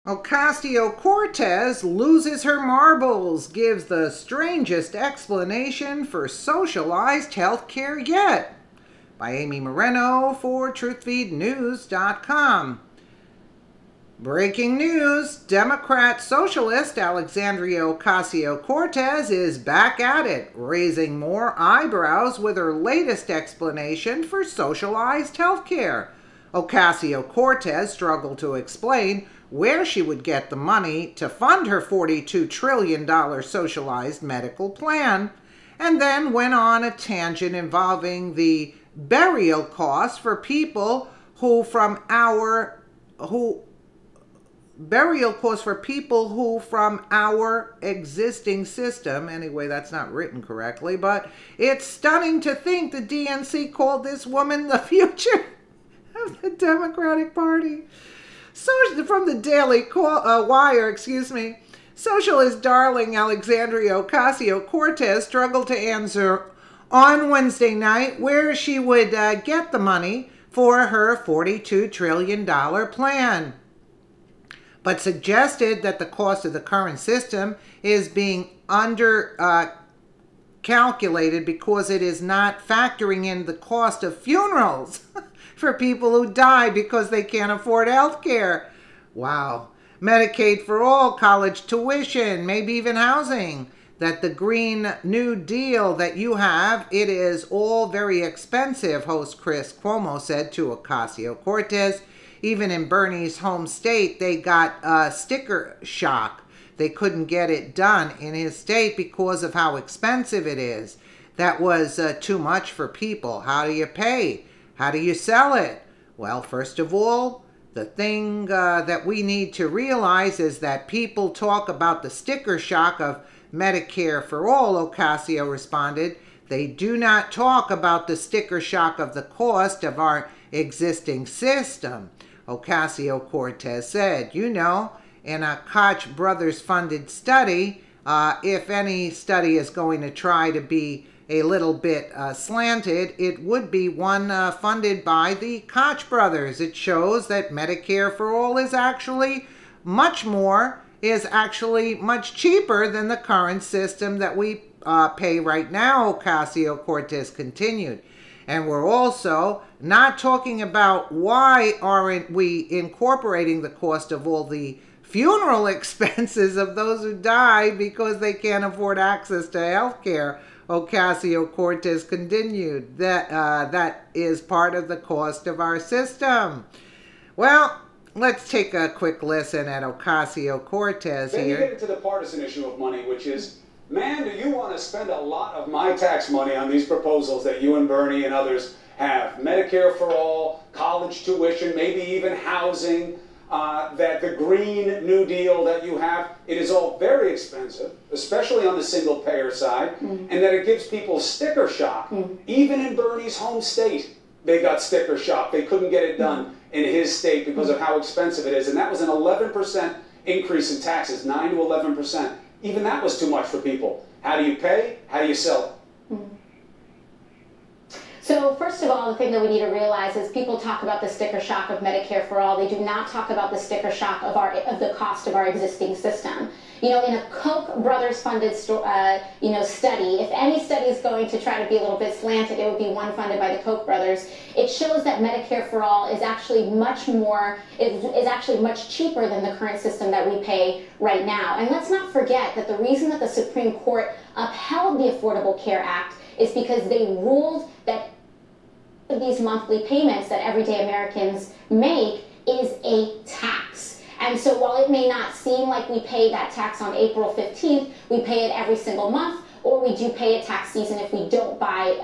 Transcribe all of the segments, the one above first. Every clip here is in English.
Ocasio-Cortez loses her marbles, gives the strangest explanation for socialized healthcare yet. By Amy Moreno for TruthFeedNews.com. Breaking news, Democrat socialist Alexandria Ocasio-Cortez is back at it, raising more eyebrows with her latest explanation for socialized healthcare. Ocasio-Cortez struggled to explain where she would get the money to fund her $42 trillion socialized medical plan, and then went on a tangent involving the burial costs for people who from our existing system. Anyway, that's not written correctly, but it's stunning to think the DNC called this woman the future of the Democratic Party. So, from the Daily Wire, socialist darling Alexandria Ocasio-Cortez struggled to answer on Wednesday night where she would get the money for her $42 trillion plan, but suggested that the cost of the current system is being calculated because it is not factoring in the cost of funerals for people who die because they can't afford health care. Wow. Medicaid for all, college tuition, maybe even housing. That the Green New Deal that you have, it is all very expensive, host Chris Cuomo said to Ocasio-Cortez. Even in Bernie's home state, they got sticker shock. They couldn't get it done in his state because of how expensive it is. That was too much for people. How do you pay? How do you sell it? Well, first of all, the thing that we need to realize is that people talk about the sticker shock of Medicare for all, Ocasio responded. They do not talk about the sticker shock of the cost of our existing system. Ocasio-Cortez said, you know, in a Koch brothers funded study, if any study is going to try to be a little bit slanted, it would be one funded by the Koch brothers. It shows that Medicare for all is actually much cheaper than the current system that we pay right now, Ocasio-Cortez continued. And we're also not talking about why aren't we incorporating the cost of all the funeral expenses of those who die because they can't afford access to health care. Ocasio-Cortez continued that is part of the cost of our system. Well, let's take a quick listen at Ocasio-Cortez here. Then you get into the partisan issue of money, which is, man, do you want to spend a lot of my tax money on these proposals that you and Bernie and others have? Medicare for all, college tuition, maybe even housing, that the Green New Deal that you have, it is all very expensive, especially on the single payer side, and that it gives people sticker shock. Even in Bernie's home state, they got sticker shock. They couldn't get it done in his state because of how expensive it is. And that was an 11% increase in taxes, 9 to 11%. Even that was too much for people. How do you pay? How do you sell it? So first of all, the thing that we need to realize is people talk about the sticker shock of Medicare for all. They do not talk about the sticker shock of the cost of our existing system. You know, in a Koch brothers funded study, if any study is going to try to be a little bit slanted, it would be one funded by the Koch brothers. It shows that Medicare for all is actually much cheaper than the current system that we pay right now. And let's not forget that the reason that the Supreme Court upheld the Affordable Care Act is because they ruled that these monthly payments that everyday Americans make is a tax. And so while it may not seem like we pay that tax on April 15th, we pay it every single month, or we do pay at tax season if we don't buy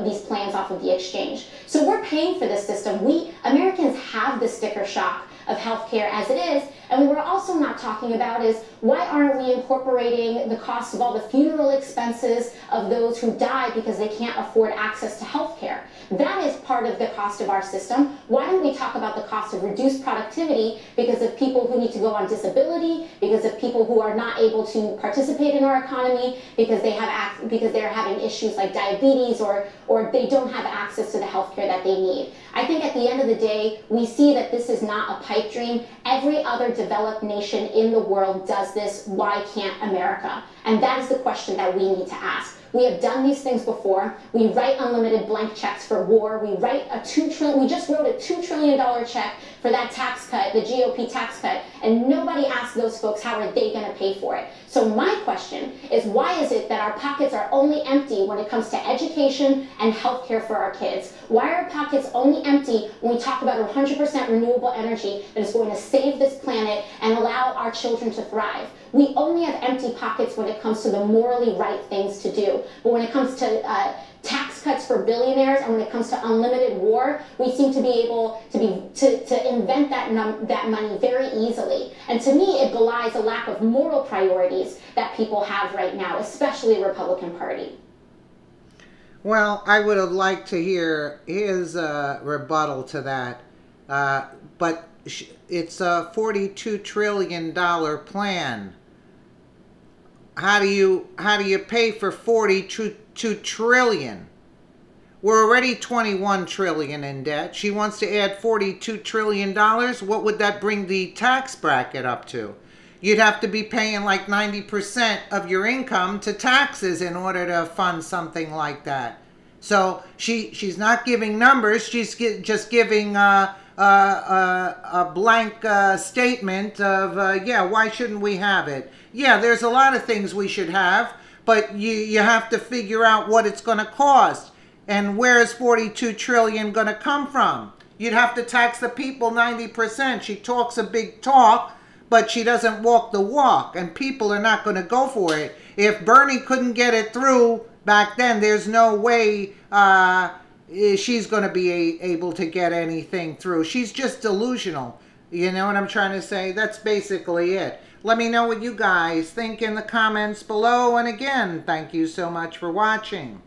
these plans off of the exchange. So we're paying for this system. We Americans have the sticker shock of healthcare as it is, and what we're also not talking about is why aren't we incorporating the cost of all the funeral expenses of those who die because they can't afford access to healthcare? That is part of the cost of our system. Why don't we talk about the cost of reduced productivity because of people who need to go on disability, because of people who are not able to participate in our economy, because they're having issues like diabetes or they don't have access to the healthcare that they need. I think at the end of the day, we see that this is not a pipe dream. Every other developed nation in the world does this. Why can't America? And that is the question that we need to ask. We have done these things before. We write unlimited blank checks for war. We just wrote a $2 trillion check for that tax cut, the GOP tax cut, and nobody asked those folks how are they going to pay for it. So my question is, why is it that our pockets are only empty when it comes to education and healthcare for our kids? Why are our pockets only empty when we talk about 100% renewable energy that is going to save this planet and allow our children to thrive? We only have empty pockets when it comes to the morally right things to do. But when it comes to tax cuts for billionaires and when it comes to unlimited war, we seem to be able to invent that money very easily. And to me, it belies a lack of moral priorities that people have right now, especially the Republican Party. Well, I would have liked to hear his rebuttal to that, but it's a $42 trillion plan. How do you pay for $42 trillion? We're already $21 trillion in debt. She wants to add $42 trillion. What would that bring the tax bracket up to? You'd have to be paying like 90% of your income to taxes in order to fund something like that. So she's not giving numbers. She's just giving a blank statement of, yeah, why shouldn't we have it? Yeah, there's a lot of things we should have, but you have to figure out what it's going to cost. And where is $42 trillion going to come from? You'd have to tax the people 90%. She talks a big talk, but she doesn't walk the walk, and people are not going to go for it. If Bernie couldn't get it through back then, there's no way she's going to be able to get anything through. She's just delusional. You know what I'm trying to say? That's basically it. Let me know what you guys think in the comments below. And again, thank you so much for watching.